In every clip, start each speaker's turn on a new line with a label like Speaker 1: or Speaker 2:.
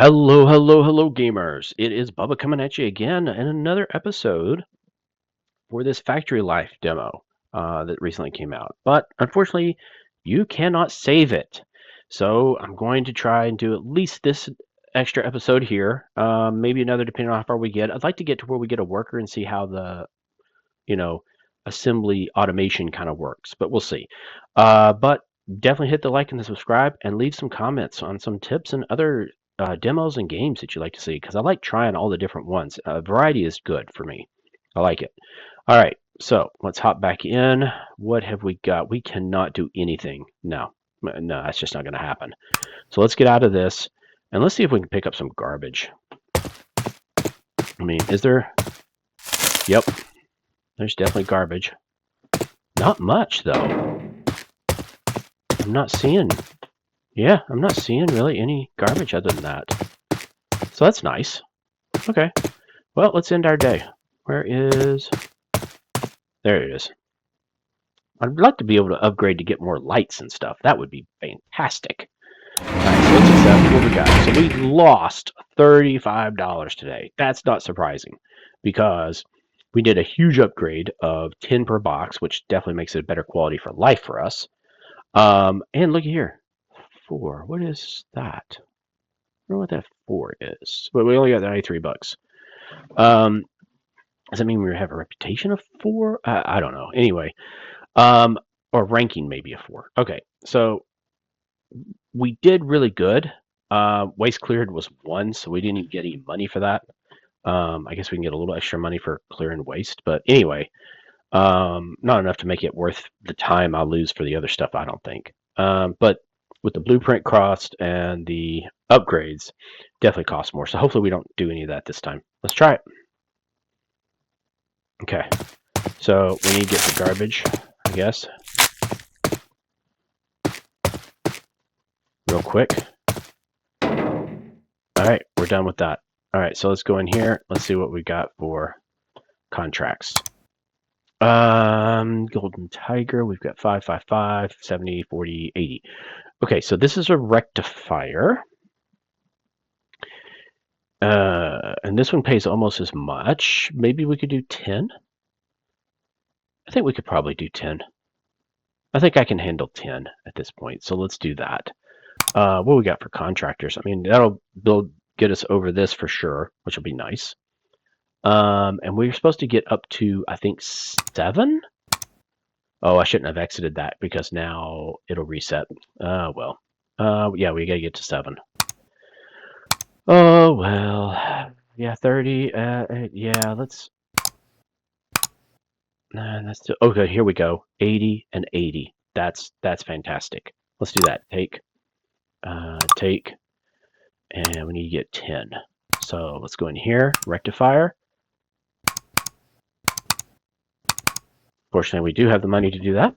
Speaker 1: Hello, hello, hello, gamers. It is Bubba coming at you again in another episode for this Factory Life demo that recently came out. But unfortunately, you cannot save it. So I'm going to try and do at least this extra episode here. Maybe another, depending on how far we get. I'd like to get to where we get a worker and see how the, you know, assembly automation kind of works. But we'll see. But definitely hit the like and the subscribe and leave some comments on some tips and other demos and games that you like to see, because I like trying all the different ones. Variety is good for me. I like it. All right, so let's hop back in. What have we got? We cannot do anything. No, that's just not going to happen. So let's get out of this and let's see if we can pick up some garbage. I mean, is there? Yep, there's definitely garbage. Not much though. I'm not seeing. Yeah, I'm not seeing really any garbage other than that. So that's nice. Okay. Well, let's end our day. Where is... There it is. I'd like to be able to upgrade to get more lights and stuff. That would be fantastic. Alright, so let's accept what we got. So we lost $35 today. That's not surprising because we did a huge upgrade of 10 per box, which definitely makes it a better quality for life for us. And look here. 4. What is that? I don't know what that 4 is. But we only got 93 bucks. Does that mean we have a reputation of 4? I don't know. Anyway, or ranking maybe a 4. Okay, so we did really good. Waste cleared was 1, so we didn't even get any money for that. I guess we can get a little extra money for clearing waste, but anyway, not enough to make it worth the time I'll lose for the other stuff, I don't think. But with the blueprint crossed and the upgrades, definitely cost more. So hopefully we don't do any of that this time. Let's try it. Okay, so we need to get the garbage, I guess, real quick. All right, we're done with that. All right, so let's go in here. Let's see what we got for contracts. Golden Tiger, we've got 555, 70, 40, 80. Okay, so this is a rectifier. And this one pays almost as much. Maybe we could do 10. I think we could probably do 10. I think I can handle 10 at this point, so let's do that. What we got for contractors? I mean, that'll get us over this for sure, which will be nice. And we're supposed to get up to, I think, 7? Oh, I shouldn't have exited that because now it'll reset. Well. Yeah, we gotta get to 7. Oh, well. Yeah, 30. Yeah, let's... That's okay, here we go. 80 and 80. That's fantastic. Let's do that. Take. And we need to get 10. So let's go in here. Rectifier. Fortunately, we do have the money to do that.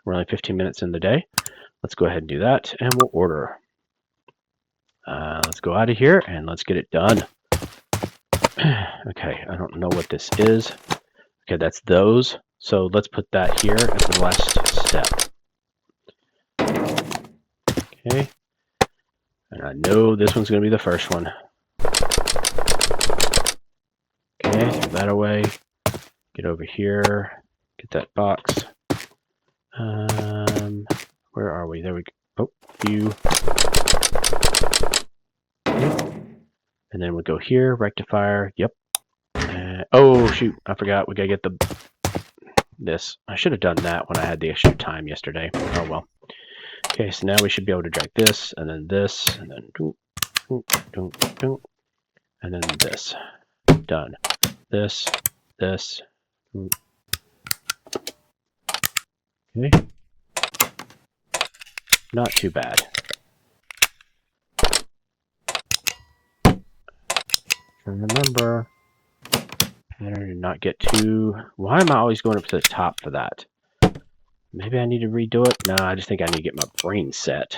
Speaker 1: We're only 15 minutes in the day. Let's go ahead and do that, and we'll order. Let's go out of here, and let's get it done. Okay, I don't know what this is. Okay, that's those. So let's put that here as the last step. Okay. And I know this one's going to be the first one. Okay, throw that away. Get over here. Get that box. Where are we? There we go. Oh, you. Okay. And then we'll go here, rectifier. Yep. Oh, shoot. I forgot. We got to get this. I should have done that when I had the extra time yesterday. Oh, well. Okay, so now we should be able to drag this, and then this, and then and then this. Done. This. Okay. Not too bad. Remember, better to not get too... Why am I always going up to the top for that? Maybe I need to redo it? No, I just think I need to get my brain set.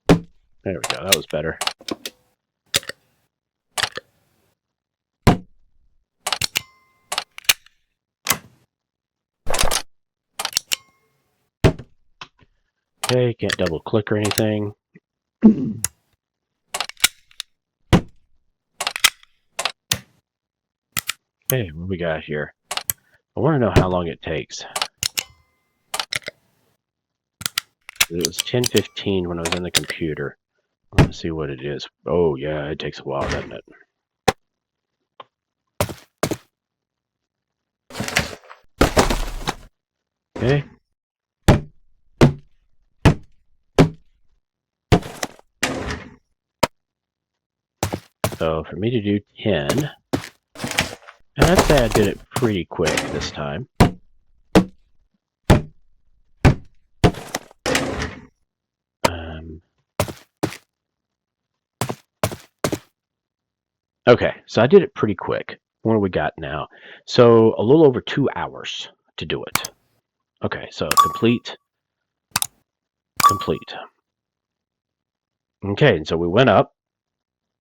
Speaker 1: There we go, that was better. Okay, can't double click or anything. Okay, what we got here? I want to know how long it takes. It was 10:15 when I was in the computer. I want to see what it is. Oh, yeah, it takes a while, doesn't it? Okay. So for me to do 10, and I'd say I did it pretty quick this time. Okay, so I did it pretty quick. What do we got now? So a little over 2 hours to do it. Okay, so complete. Okay, and so we went up.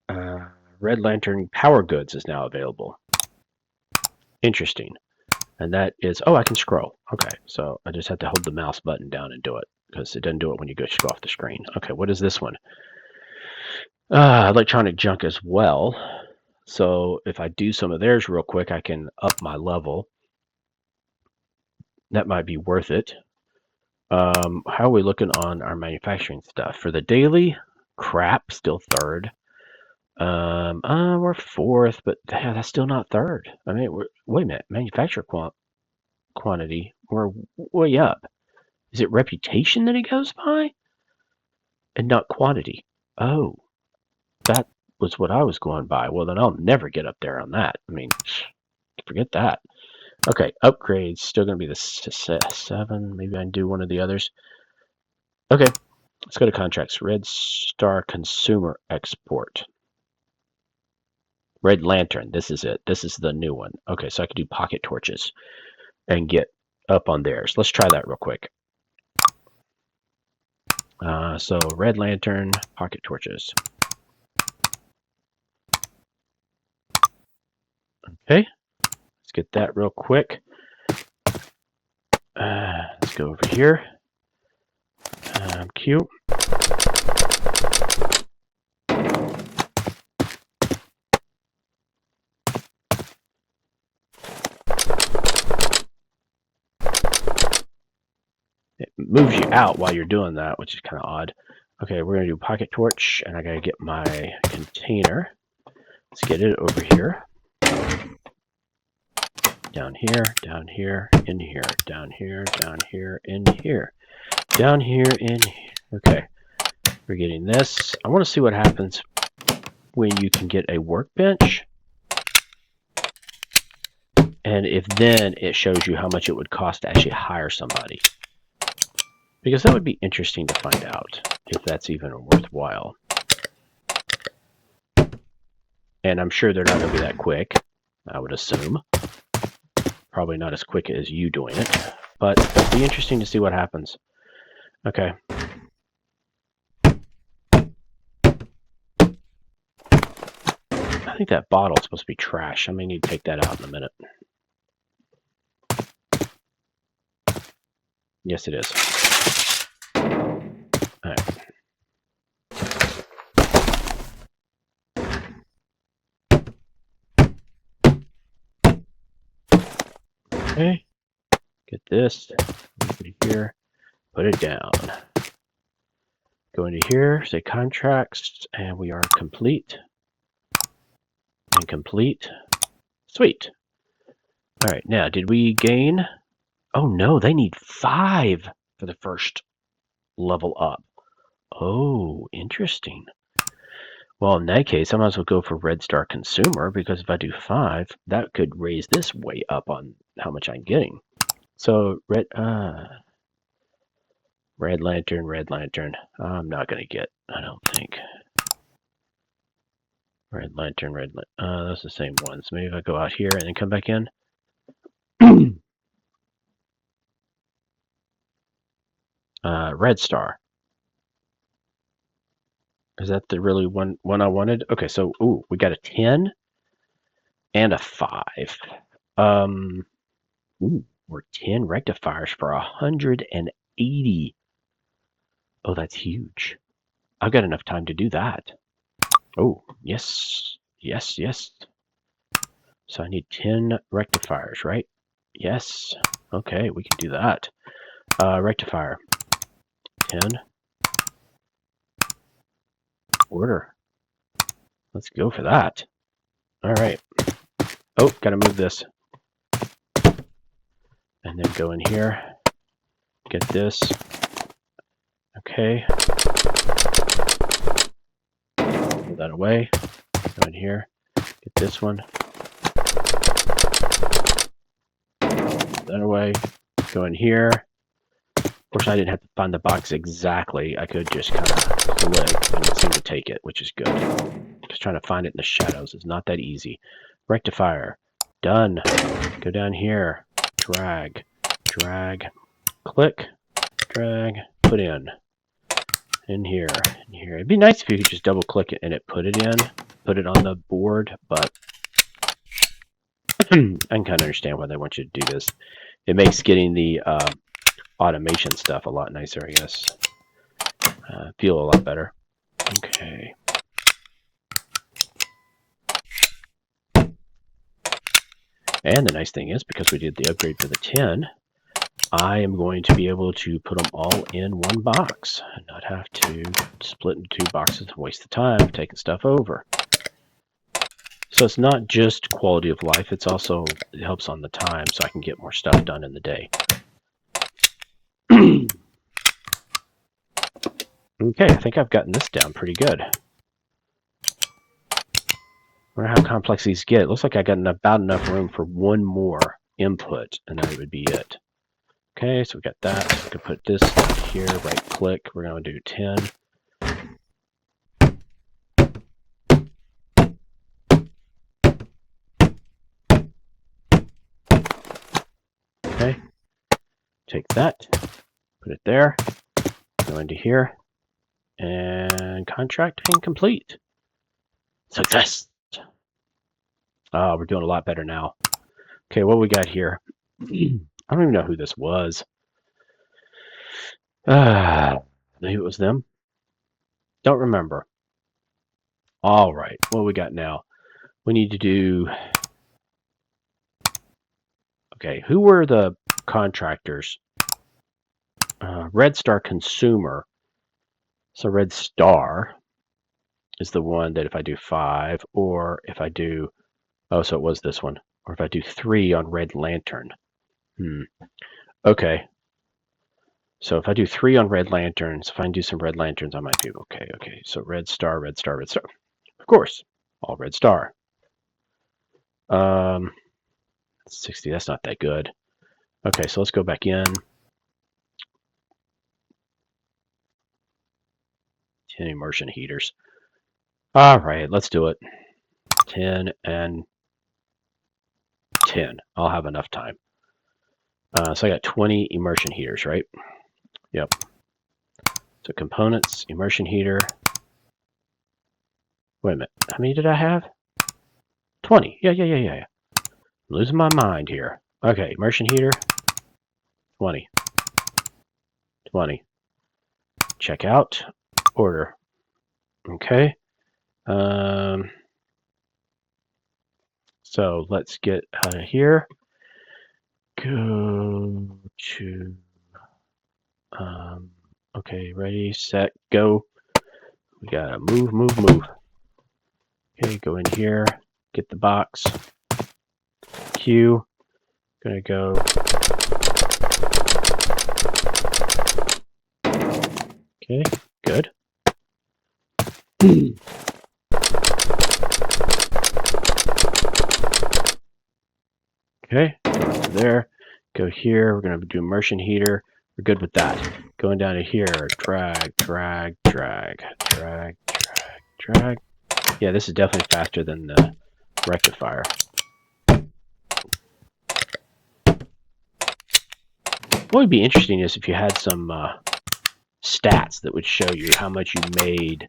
Speaker 1: Red Lantern Power Goods is now available. Interesting. And that is, oh, I can scroll. Okay, so I just have to hold the mouse button down and do it, because it doesn't do it when you go off the screen. Okay, what is this one? Electronic junk as well. So if I do some of theirs real quick, I can up my level. That might be worth it. How are we looking on our manufacturing stuff? For the daily, crap, still third. We're fourth, but that's still not third. I mean, wait a minute, manufacture quantity, we're way up. Is it reputation that it goes by? And not quantity? Oh, that was what I was going by. Well, then I'll never get up there on that. I mean, forget that. Okay, upgrades, still going to be the 7. Maybe I can do one of the others. Okay, let's go to contracts. Red Star Consumer Export. Red Lantern, this is it. This is the new one. Okay, so I can do pocket torches and get up on theirs. Let's try that real quick. So Red Lantern, pocket torches. Okay, let's get that real quick. Let's go over here. Q. It moves you out while you're doing that, which is kind of odd. Okay, we're going to do pocket torch, and I got to get my container. Let's get it over here. Down here, down here, in here, down here, down here, in here, down here, in here. Okay, we're getting this. I want to see what happens when you can get a workbench, and if then it shows you how much it would cost to actually hire somebody. Because that would be interesting to find out if that's even worthwhile. And I'm sure they're not going to be that quick, I would assume. Probably not as quick as you doing it, but it'd be interesting to see what happens. Okay. I think that bottle's supposed to be trash. I may need to take that out in a minute. Yes, it is. All right. Okay. Get this. Put it here. Put it down. Go into here. Say contracts, and we are complete. And complete. Sweet. All right. Now, did we gain? Oh no, they need 5 for the first level up. Oh, interesting. Well, in that case, I might as well go for Red Star Consumer, because if I do 5, that could raise this way up on how much I'm getting. So, Red Lantern. I'm not going to get, I don't think. Red Lantern. That's the same ones. Maybe if I go out here and then come back in. Red Star. Is that the really one I wanted? Okay, so ooh, we got a 10 and a 5. Ooh, we're 10 rectifiers for 180. Oh, that's huge. I've got enough time to do that. Oh, yes. So I need 10 rectifiers, right? Yes. Okay, we can do that. Rectifier. 10. Order. Let's go for that. All right. Oh, gotta move this. And then go in here. Get this. Okay. Pull that away. Go in here. Get this one. Put that away. Go in here. Of course, I didn't have to find the box exactly. I could just kind of click and it seemed to take it, which is good. Just trying to find it in the shadows is not that easy. Rectifier. Done. Go down here. Drag. Drag. Click. Drag. Put in. In here. In here. It'd be nice if you could just double click it and it put it in. Put it on the board, but I can kind of understand why they want you to do this. It makes getting the automation stuff a lot nicer, I guess. Feel a lot better. Okay. And the nice thing is, because we did the upgrade for the 10, I am going to be able to put them all in one box and not have to split into 2 boxes and waste the time of taking stuff over. So it's not just quality of life, it's also, it helps on the time so I can get more stuff done in the day. Okay, I think I've gotten this down pretty good. I wonder how complex these get. It looks like I got about enough room for one more input, and that would be it. Okay, so we got that. So we can put this here, right click. We're going to do 10. Okay, take that, put it there, go into here, and contract and complete. Success! We're doing a lot better now. Okay, what we got here? I don't even know who this was. Maybe it was them? Don't remember. All right, what we got now? We need to do... Okay, who were the contractors? Red Star Consumer. So Red Star is the one that if I do 5, or if I do... Oh, so it was this one. Or if I do 3 on Red Lantern. Okay. So if I do 3 on Red Lanterns, if I can do some Red Lanterns, I might do okay. Okay, so Red Star, Red Star, Red Star. Of course, all Red Star. 60, that's not that good. Okay, so let's go back in. 10 immersion heaters. All right, let's do it. 10 and 10. I'll have enough time. So I got 20 immersion heaters, right? Yep. So components, immersion heater. Wait a minute. How many did I have? 20. Yeah. I'm losing my mind here. Okay, immersion heater. 20. 20. Check out. Order. Okay. So let's get out of here. Go to... okay, ready, set, go. We gotta move. Okay, go in here, get the box. Q. Gonna go. Okay, good. Okay, go to there. Go here. We're gonna do immersion heater. We're good with that. Going down to here. Drag. Yeah, this is definitely faster than the rectifier. What would be interesting is if you had some stats that would show you how much you made,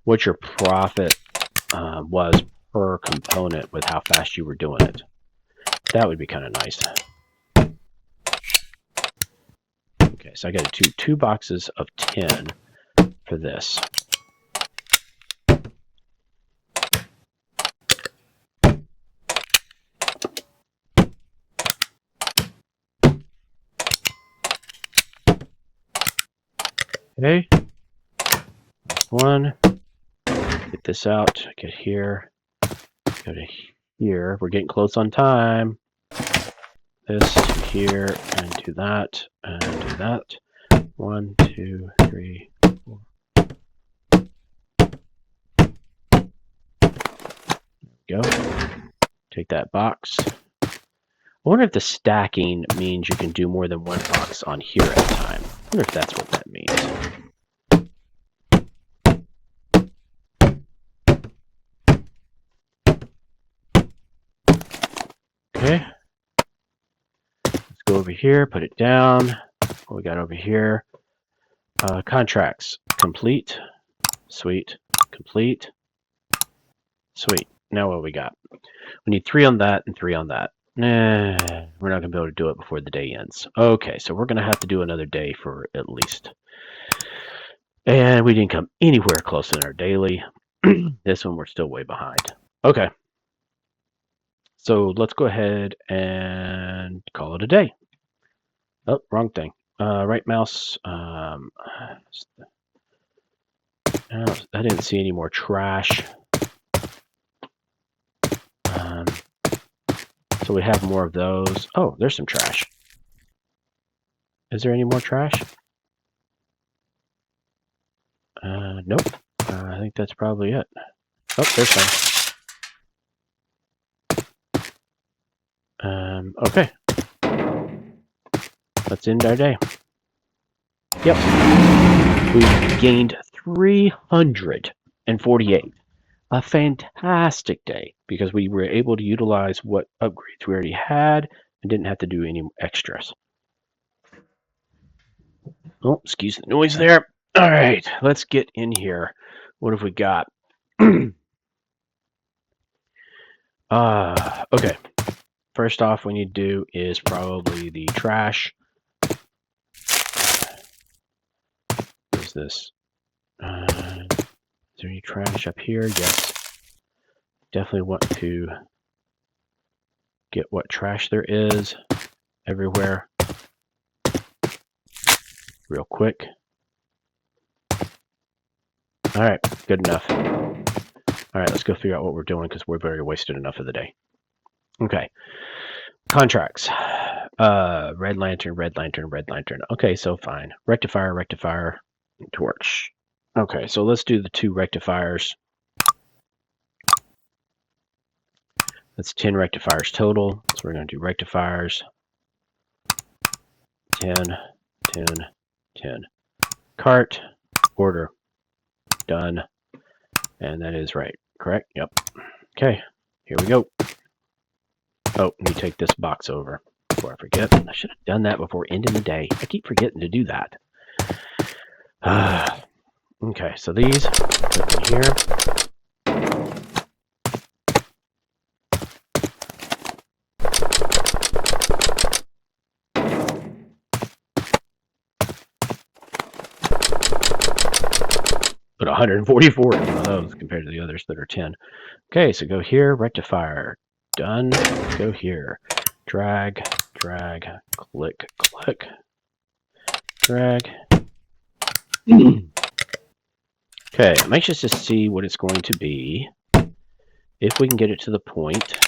Speaker 1: what your profit was per component with how fast you were doing it. That would be kind of nice. Okay, so I got to do 2 boxes of 10 for this. Okay. One. Get this out. Get here. Go to here. We're getting close on time. This to here and to that and do that. 1, 2, 3, 4. Go. Take that box. I wonder if the stacking means you can do more than one box on here at a time. I wonder if that's what that means. Okay. Let's go over here, put it down. What we got over here? Contracts. Complete. Sweet. Complete. Sweet. Now what we got? We need 3 on that and 3 on that. Nah, we're not going to be able to do it before the day ends. Okay, so we're going to have to do another day for at least. And we didn't come anywhere close in our daily. This one we're still way behind. Okay. So let's go ahead and call it a day. Oh, wrong thing. Right mouse. I didn't see any more trash. So we have more of those. Oh, there's some trash. Is there any more trash? Nope. I think that's probably it. Oh, there's some. Okay. Let's end our day. Yep. We gained 348. A fantastic day because we were able to utilize what upgrades we already had and didn't have to do any extras. Oh, excuse the noise there. All right, let's get in here. What have we got? Okay. First off, we need to do is probably the trash. What is this? Is there any trash up here? Yes. Definitely want to get what trash there is everywhere real quick. All right, good enough. All right, let's go figure out what we're doing because we've already wasted enough of the day. Okay, contracts. Red lantern, red lantern, red lantern. Okay, so fine. Rectifier, rectifier, torch. Okay, so let's do the 2 rectifiers. That's 10 rectifiers total. So we're going to do rectifiers. 10, 10, 10. Cart, order, done. And that is right, correct? Yep. Okay, here we go. Oh, let me take this box over before I forget. I should have done that before ending the day. I keep forgetting to do that. Okay, so these put in here. Put 144 in one of those compared to the others that are 10. Okay, so go here, rectifier, done. Go here, drag, drag, click, click, drag. Okay, I'm anxious to see what it's going to be. If we can get it to the point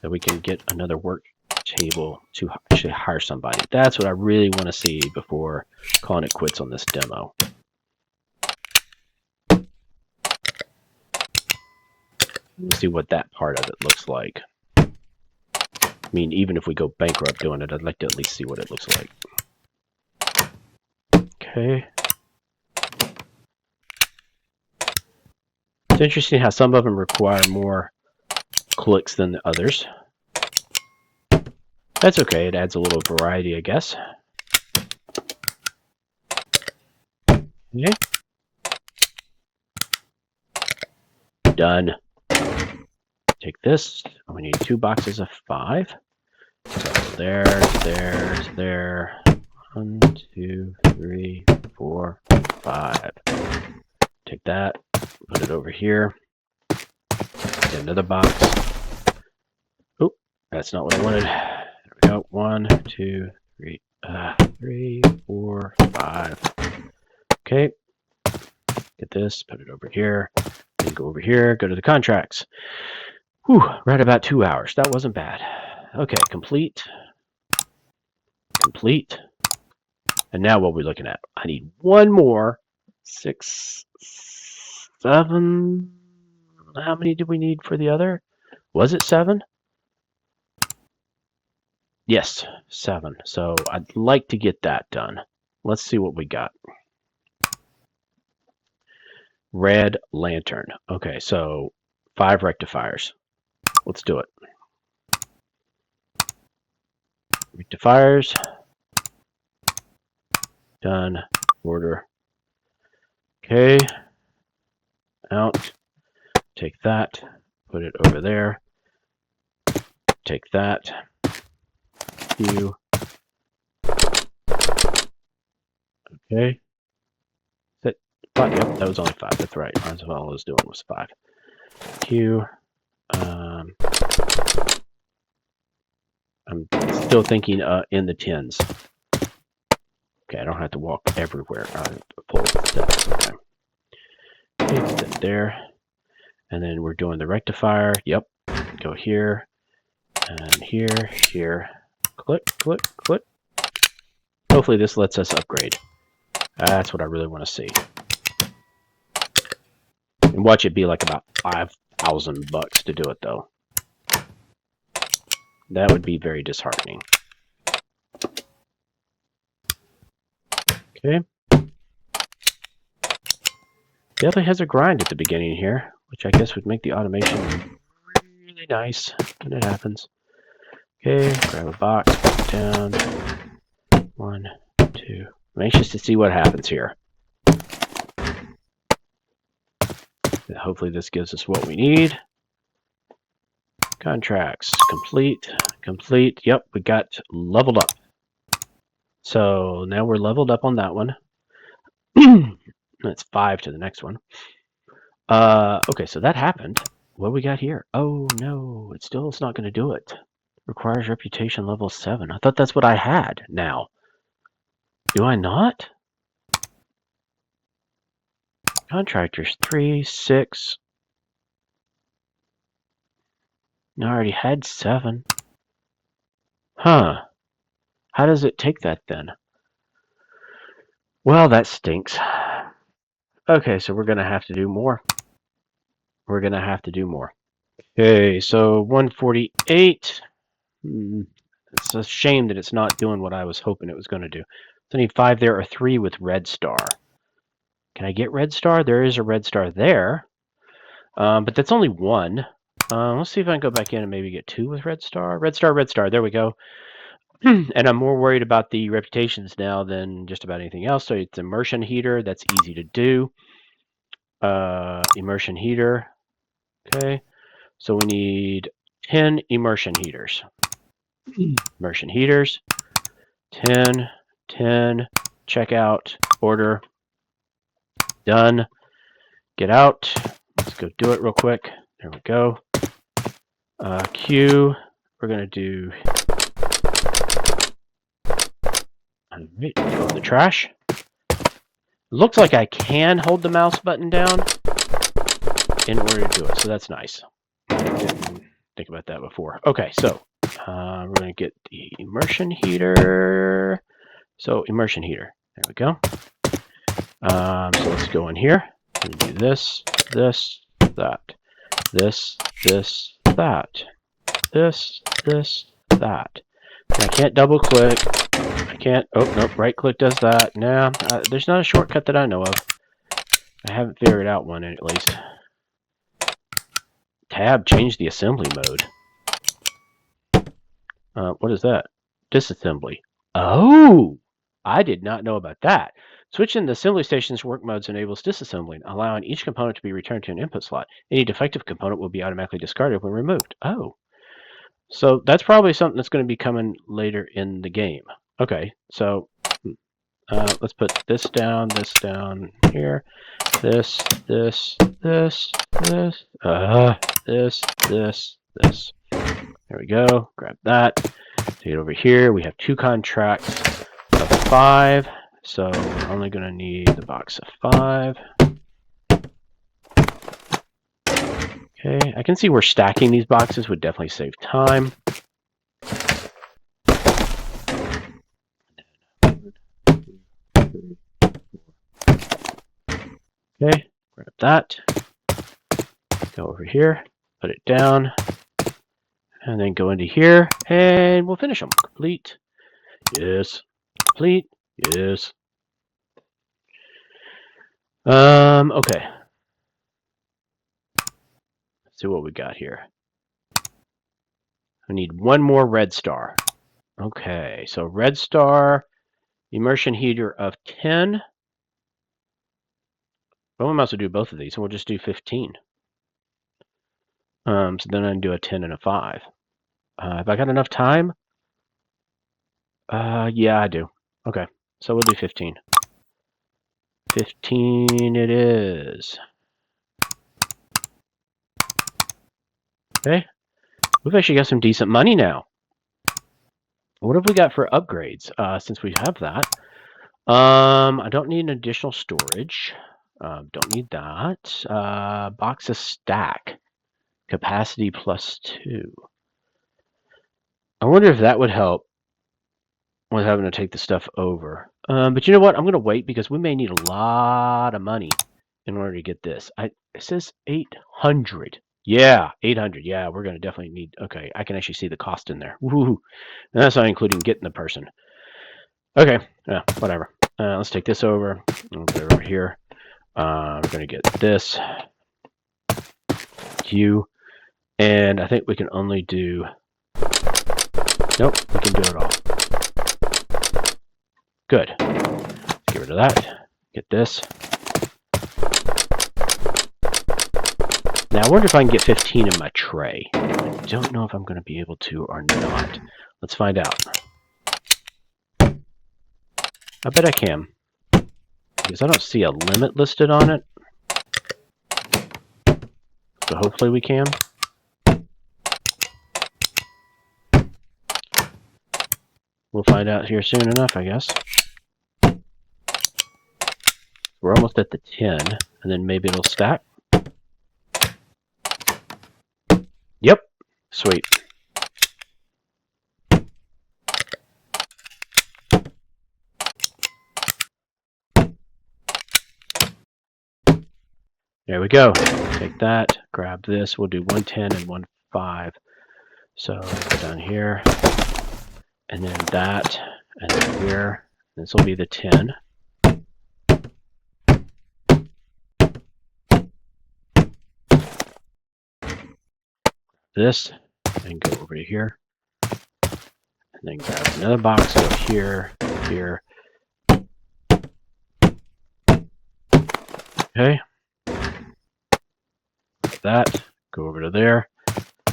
Speaker 1: that we can get another work table to actually hire somebody. That's what I really want to see before calling it quits on this demo. Let's see what that part of it looks like. I mean, even if we go bankrupt doing it, I'd like to at least see what it looks like. Okay. It's interesting how some of them require more clicks than the others. That's okay, it adds a little variety, I guess. Okay. Done. Take this. We need 2 boxes of 5. So there, there, there. 1, 2, 3, 4, 5. Take that, put it over here. Another box. Oh, that's not what I wanted. There we go. 1, 2, 3, 3, 4, 5. Okay. Get this, put it over here, then go over here, go to the contracts. Whew, right about 2 hours. That wasn't bad. Okay, complete. Complete. And now what are we looking at? I need one more. 6, 7. How many did we need for the other? Was it 7? Yes, 7. So I'd like to get that done. Let's see what we got. Red lantern. Okay, so 5 rectifiers. Let's do it. Rectifiers. Done. Order. Okay. Out. Take that. Put it over there. Take that. Q. Okay. That 5. Yep, that was only 5. That's right. That's all I was doing was 5. Q. I'm still thinking in the 10s. Okay, I don't have to walk everywhere. Pull steps. Okay. Okay, get that there. And then we're doing the rectifier. Yep. Go here. And here. Here. Click, click, click. Hopefully this lets us upgrade. That's what I really want to see. And watch it be like about $5,000 to do it, though. That would be very disheartening. Okay. Definitely has a grind at the beginning here, which I guess would make the automation really nice when it happens. Okay, grab a box, put it down. 1, 2. I'm anxious to see what happens here. Hopefully this gives us what we need. Contracts, complete, complete. Yep, we got leveled up. So now we're leveled up on that one. That's 5 to the next one. Okay, so that happened. What do we got here? Oh no, it's not going to do it. Requires reputation level 7. I thought that's what I had now. Do I not? Contractors 3, 6. I already had 7. Huh. How does it take that then? Well, that stinks. Okay, so we're going to have to do more. We're going to have to do more. Okay, so 148. It's a shame that it's not doing what I was hoping it was going to do. So I need 5 there or 3 with red star. Can I get red star? There is a red star there. But that's only 1. Let's see if I can go back in and maybe get 2 with red star. Red star, red star. There we go. And I'm more worried about the reputations now than just about anything else. So it's immersion heater. That's easy to do. Immersion heater. Okay. So we need 10 immersion heaters. Immersion heaters. 10, 10. Check out. Order. Done. Get out. Let's go do it real quick. There we go. Q. We're going to do... Alright, go in the trash. Looks like I can hold the mouse button down in order to do it, so that's nice. I didn't think about that before. Okay, so we're going to get the immersion heater. So immersion heater. There we go. So let's go in here and do this, this, that, this, this, that, this, this, that. And I can't double click. I can't. Oh, nope. Right click does that. Nah, there's not a shortcut that I know of. I haven't figured out one at least. Tab changed the assembly mode. What is that? Disassembly. Oh! I did not know about that. Switching the assembly station's work modes enables disassembling, allowing each component to be returned to an input slot. Any defective component will be automatically discarded when removed. Oh. So that's probably something that's going to be coming later in the game. Okay, so let's put this down here. This, this, this, this, this, this, this. There we go. Grab that. Take it over here. We have 2 contracts of 5. So we're only going to need the box of 5. Okay, I can see where stacking these boxes would definitely save time. Okay, grab that. Go over here, put it down, and then go into here, and we'll finish them. Complete. Yes. Complete. Yes. Okay. Let's see what we got here. I need one more red star. Okay, so red star, immersion heater of 10. Well, we might as well do both of these, and we'll just do 15. So then I can do a 10 and a 5. Have I got enough time? Yeah, I do. Okay, so we'll do 15. 15 it is. Okay, we've actually got some decent money now. What have we got for upgrades? Since we have that, I don't need an additional storage. Don't need that. Box of stack, capacity +2. I wonder if that would help with having to take the stuff over. But you know what? I'm going to wait because we may need a lot of money in order to get this. It says 800. Yeah, 800. Yeah, we're going to definitely need. Okay, I can actually see the cost in there. Woohoo! And that's not including getting the person. Okay, yeah, whatever. Let's take this over. I'll put it over here. We're going to get this. You. And I think we can only do. Nope, we can do it all. Good. Get rid of that. Get this. Now I wonder if I can get 15 in my tray. I don't know if I'm going to be able to or not. Let's find out. I bet I can. Because I don't see a limit listed on it. So hopefully we can. We'll find out here soon enough, I guess. We're almost at the 10, and then maybe it'll stack. Yep. Sweet. There we go. Take that, grab this. We'll do 110 and 15. So down here, and then that, and then here. This will be the 10. This, and go over to here. And then grab another box, go here, here. Okay. That, go over to there,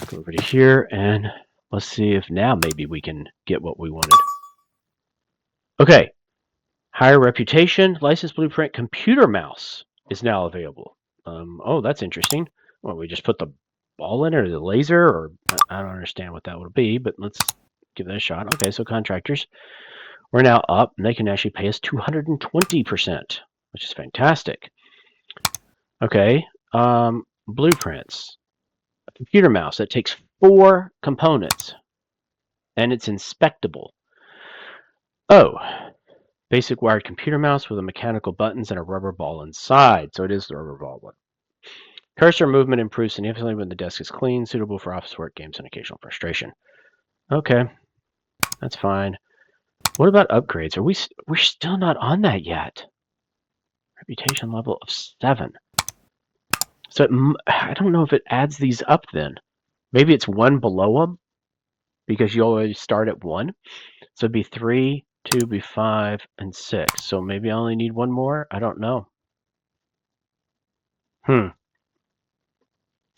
Speaker 1: go over to here, and let's see if now maybe we can get what we wanted. Okay. Higher reputation, license blueprint, computer mouse is now available. Oh, that's interesting. Well, we just put the ball in it, or the laser, or I don't understand what that would be, but let's give that a shot. Okay, so contractors, we're now up, and they can actually pay us 220%, which is fantastic. Okay, blueprints. A computer mouse that takes 4 components, and it's inspectable. Oh, basic wired computer mouse with a mechanical buttons and a rubber ball inside. So it is the rubber ball one. Cursor movement improves significantly when the desk is clean, suitable for office work, games, and occasional frustration. Okay, that's fine. What about upgrades? We're still not on that yet. Reputation level of 7. So I don't know if it adds these up then. Maybe it's 1 below them because you always start at 1. So it'd be 3, 2 be 5, and 6. So maybe I only need 1 more? I don't know.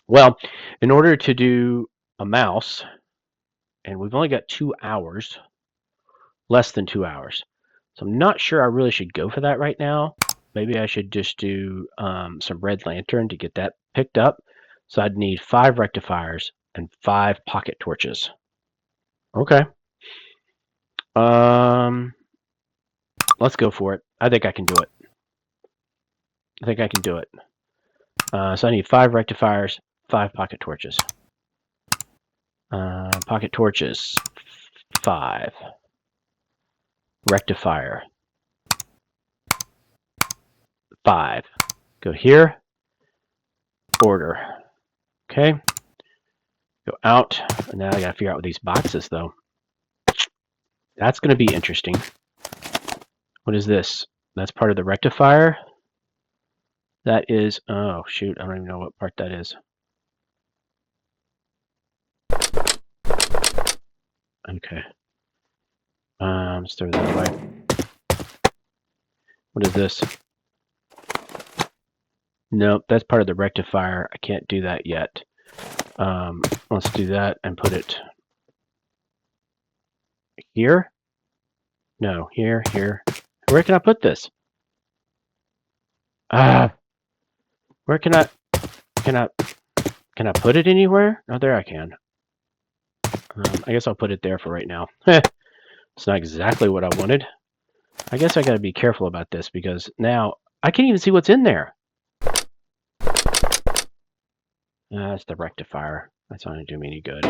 Speaker 1: Well, in order to do a mouse, and we've only got 2 hours, less than 2 hours. So I'm not sure I really should go for that right now. Maybe I should just do some red lantern to get that picked up. So I'd need 5 rectifiers and 5 pocket torches. Okay. let's go for it. I think I can do it. So I need 5 rectifiers, 5 pocket torches. Pocket torches, 5. Rectifier, 5. Go here. Order. Okay. Go out. And now I gotta figure out what these boxes, though. That's gonna be interesting. What is this? That's part of the rectifier. That is, oh shoot, I don't even know what part that is. Okay. Let's throw that away. What is this? Nope, that's part of the rectifier. I can't do that yet. Let's do that and put it here. No, here. Where can I put this? Where can I put it anywhere? Oh, there I can. I guess I'll put it there for right now. It's not exactly what I wanted. I guess I gotta be careful about this because now I can't even see what's in there. That's the rectifier. That's not gonna do me any good.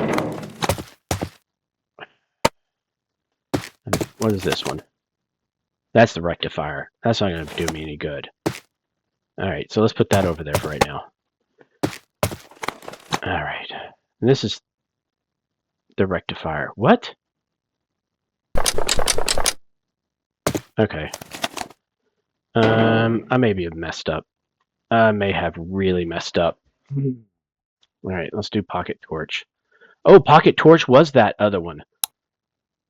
Speaker 1: What is this one? That's the rectifier. That's not gonna do me any good. Alright, so let's put that over there for right now. Alright. And this is the rectifier. What? Okay. I maybe have messed up. I may have really messed up. Alright, let's do pocket torch. Oh, pocket torch was that other one.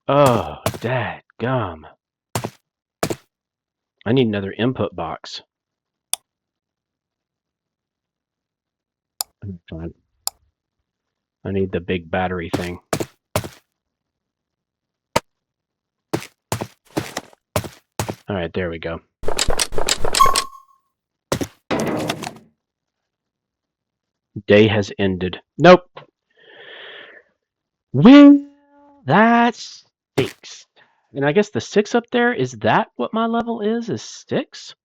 Speaker 1: Oh, dadgum. I need another input box. Fine. I need the big battery thing. Alright, there we go. Day has ended. Nope. Well, that stinks. And I guess the 6 up there, is that what my level is? Is 6?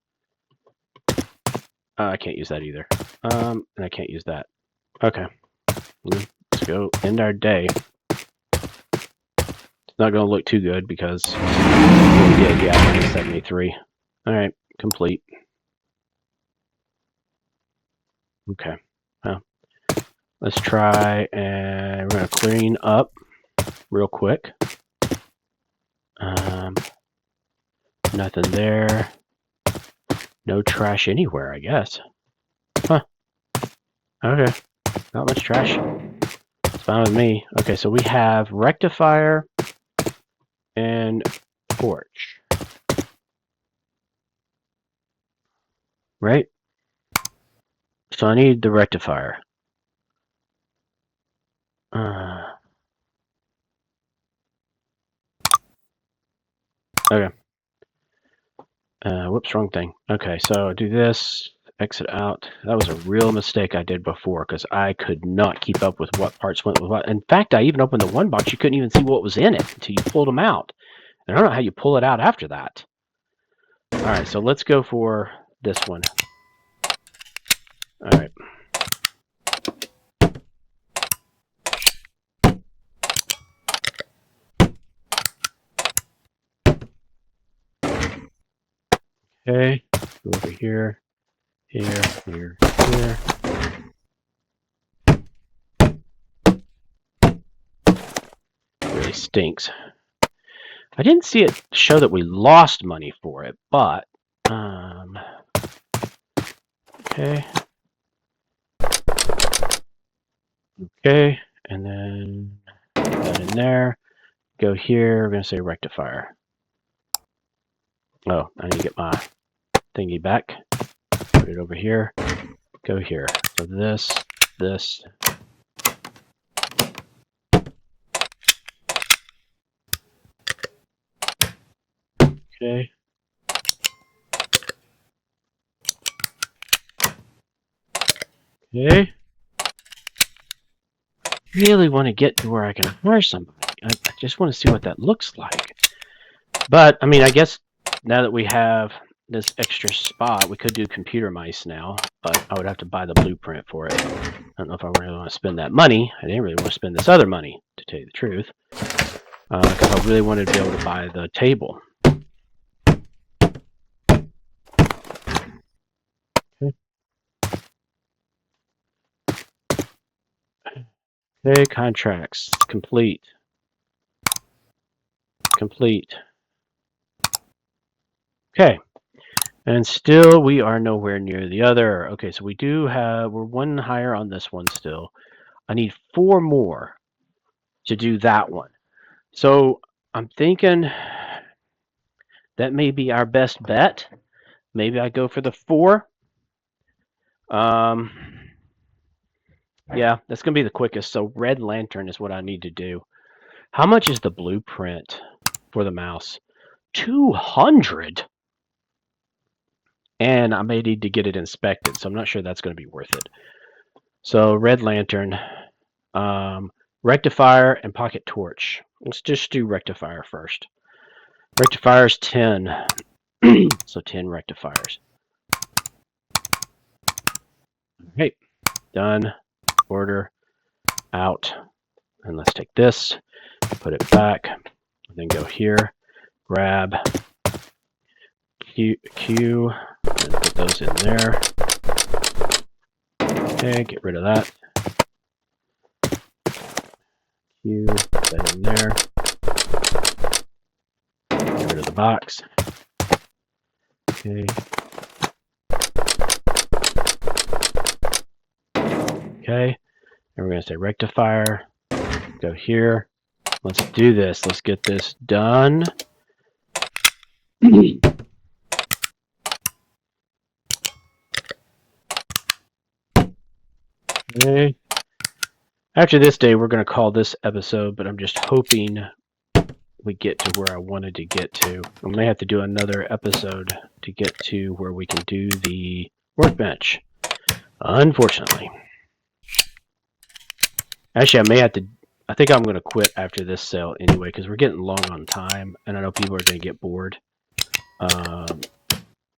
Speaker 1: I can't use that either. And I can't use that. Okay. Let's go end our day. It's not going to look too good because we did, yeah, minus 73. Alright, complete. Okay. Well, let's try and we're going to clean up real quick. Nothing there. No trash anywhere, I guess. Huh. Okay. Not much trash. It's fine with me. Okay, so we have rectifier and torch. Right? So I need the rectifier. Okay. Whoops, wrong thing. Okay, so do this, exit out. That was a real mistake I did before because I could not keep up with what parts went with what. In fact, I even opened the one box, you couldn't even see what was in it until you pulled them out. And I don't know how you pull it out after that. Alright, so let's go for this one. Alright. Okay, go over here, here. Really stinks. I didn't see it show that we lost money for it, but okay. Okay, and then put that in there. Go here, we're gonna say rectifier. Oh, I need to get my thingy back. Put it over here. Go here. So this. Okay. Okay. Really want to get to where I can hire somebody. I just want to see what that looks like. But, I mean, I guess now that we have this extra spot, we could do computer mice now, but I would have to buy the blueprint for it. I don't know if I really want to spend that money. I didn't really want to spend this other money, to tell you the truth, because I really wanted to be able to buy the table. Okay, contracts complete. Complete. Okay. And still, we are nowhere near the other. Okay, so we're one higher on this one still. I need 4 more to do that one. So I'm thinking that may be our best bet. Maybe I go for the 4. Yeah, that's going to be the quickest. So Red Lantern is what I need to do. How much is the blueprint for the mouse? 200? And I may need to get it inspected, so I'm not sure that's going to be worth it. So Red Lantern, Rectifier, and Pocket Torch. Let's just do Rectifier first. Rectifier's 10. So 10 rectifiers. Okay, done. Order out. And let's take this, put it back, and then go here, grab Q, and put those in there. Okay, get rid of that. Q, put that in there. Get rid of the box. Okay. Okay, and we're going to say rectifier, go here. Let's do this. Let's get this done. Okay. After this day, we're going to call this episode, but I'm just hoping we get to where I wanted to get to. I may have to do another episode to get to where we can do the workbench, unfortunately. Actually, I think I'm going to quit after this sale anyway, because we're getting long on time, and I know people are going to get bored.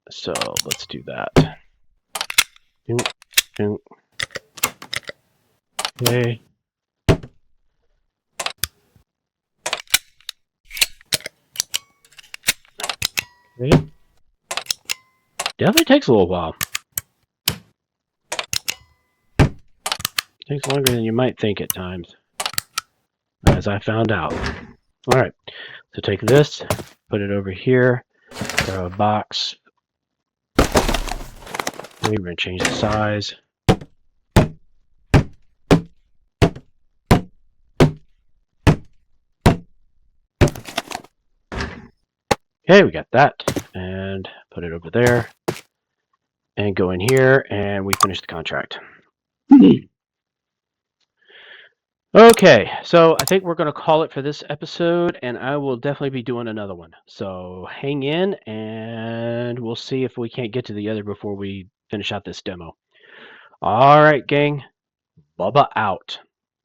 Speaker 1: So let's do that. Okay. Okay. Definitely takes a little while. Takes longer than you might think at times, as I found out. All right, so take this, put it over here, throw a box. We're going to change the size. Okay, we got that, and put it over there, and go in here, and we finish the contract. Okay, so I think we're going to call it for this episode, and I will definitely be doing another one. So hang in, and we'll see if we can't get to the other before we finish out this demo. All right, gang. Bubba out.